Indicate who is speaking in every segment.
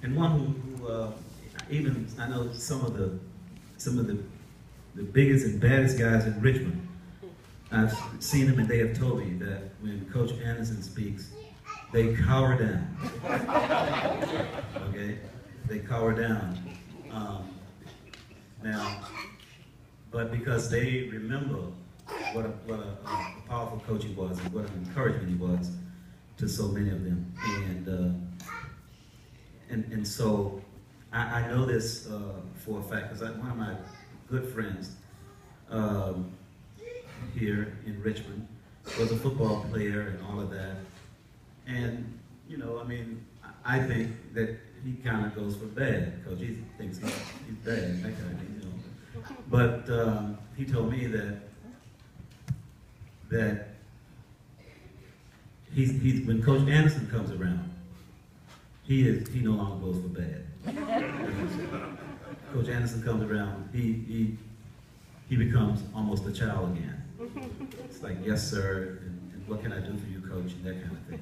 Speaker 1: and one who even I know some of the biggest and baddest guys in Richmond. I've seen them and they have told me that when Coach Anderson speaks, they cower down. Okay, they cower down. Now, but because they remember what a powerful coach he was and what an encouragement he was to so many of them, and so I know this for a fact because one of my good friends here in Richmond was a football player and all of that, and you know, I mean, I think that he kind of goes for bad because he thinks he's bad, that kind of thing, you know. But he told me that he's when Coach Anderson comes around, he no longer goes for bad. Coach Anderson comes around, he becomes almost a child again. It's like, yes, sir, and what can I do for you, coach, and that kind of thing.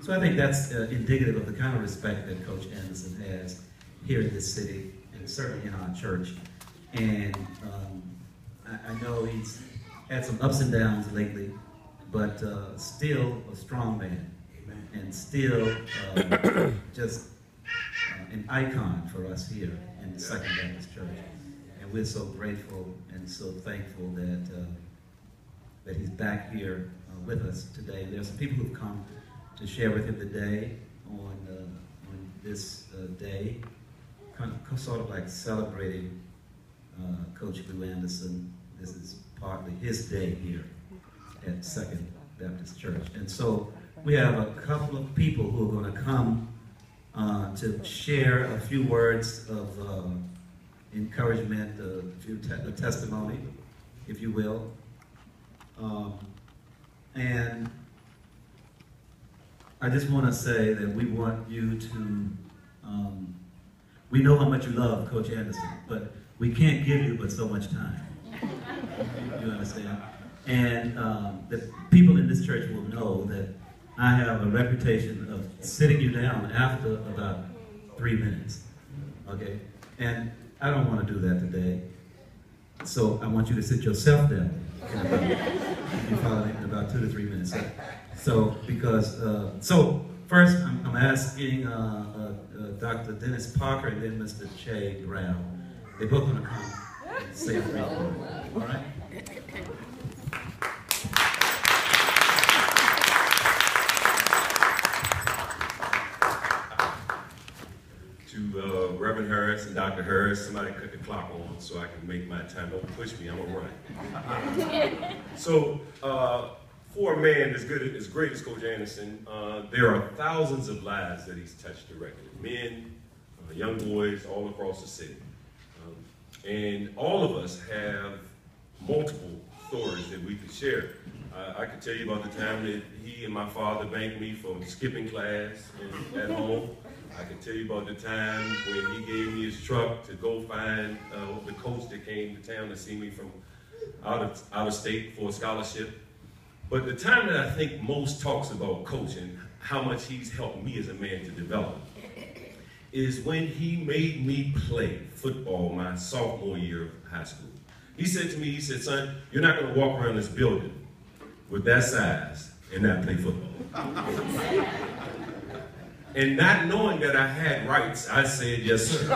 Speaker 1: So I think that's indicative of the kind of respect that Coach Anderson has here in this city, and certainly in our church. And I know he's had some ups and downs lately, but still a strong man, and still just an icon for us here in the Second Baptist Church. And we're so grateful and so thankful that he's back here with us today. And there's some people who've come to share with him today on this day, sort of like celebrating Coach Lou Anderson. This is partly his day here at Second Baptist Church. And so we have a couple of people who are going to come to share a few words of encouragement, a testimony, if you will. And I just want to say that we want you to, we know how much you love Coach Anderson, but we can't give you but so much time. You understand? And the people in this church will know that I have a reputation of sitting you down after about 3 minutes, okay? And I don't want to do that today. So I want you to sit yourself down in about 2 to 3 minutes. So because, so first I'm asking Dr. Dennis Parker and then Mr. Che Brown. They're both going to come and say a brief word. All right?
Speaker 2: To Reverend Harris and Dr. Harris, somebody cut the clock on so I can make my time. Don't push me, I'm gonna run. So, for a man as great as Coach Anderson, there are thousands of lives that he's touched directly. Men, young boys all across the city. And all of us have multiple stories that we could share. I could tell you about the time that he and my father banked me for skipping class at home. I can tell you about the time when he gave me his truck to go find the coach that came to town to see me from out of state for a scholarship. But the time that I think most talks about coaching, how much he's helped me as a man to develop, is when he made me play football my sophomore year of high school. He said to me, he said, son, you're not going to walk around this building with that size and not play football. And not knowing that I had rights, I said, yes, sir.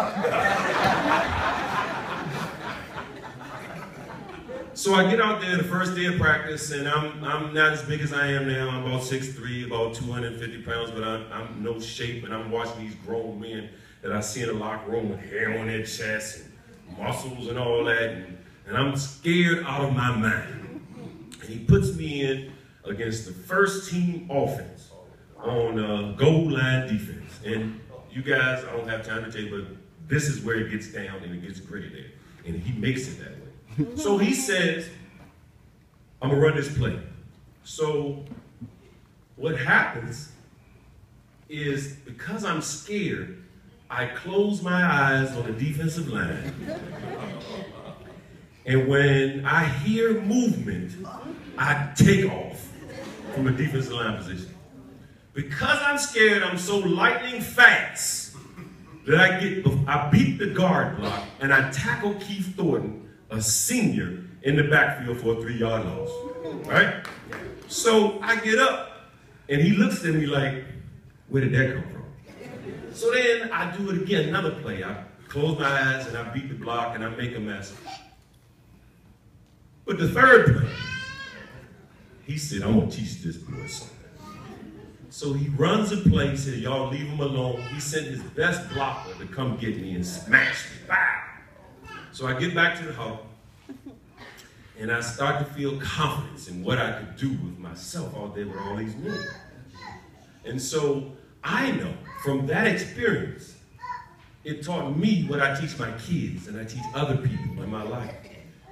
Speaker 2: So I get out there the first day of practice, and I'm not as big as I am now. I'm about 6'3", about 250 pounds, but I'm no shape, and I'm watching these grown men that I see in the locker room with hair on their chest and muscles and all that, and I'm scared out of my mind. And he puts me in against the first team offense on goal line defense. And you guys, I don't have time to tell you, but this is where it gets down and it gets gritty there. And he makes it that way. So he says, I'm gonna run this play. So what happens is, because I'm scared, I close my eyes on the defensive line. And when I hear movement, I take off from a defensive line position. Because I'm scared, I'm so lightning fast that I beat the guard block and I tackle Keith Thornton, a senior, in the backfield for a 3-yard loss, right? So I get up and he looks at me like, where did that come from? So then I do it again, another play. I close my eyes and I beat the block and I make a mess. But the third play, he said, I'm gonna teach this boy something. So he runs a play, he said, y'all leave him alone. He sent his best blocker to come get me and smash me, bow. So I get back to the huddle and I start to feel confidence in what I could do with myself out there with all these men. And so I know from that experience, it taught me what I teach my kids and I teach other people in my life,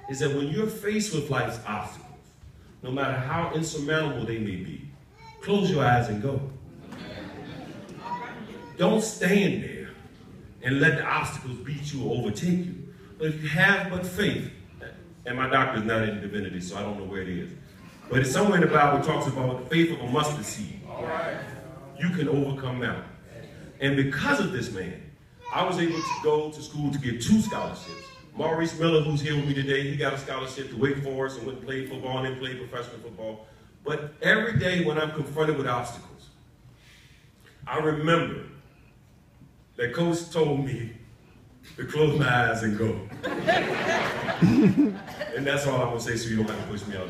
Speaker 2: is that when you're faced with life's obstacles, no matter how insurmountable they may be, close your eyes and go. Don't stand there and let the obstacles beat you or overtake you. But if you have but faith, and my doctor's not in divinity, so I don't know where it is, but it's somewhere in the Bible it talks about the faith of a mustard seed. You can overcome mountains. And because of this man, I was able to go to school to get 2 scholarships. Maurice Miller, who's here with me today, he got a scholarship to Wake Forest and went and played football and then played professional football. But every day when I'm confronted with obstacles, I remember that Coach told me to close my eyes and go. And that's all I'm gonna say so you don't have to push me out.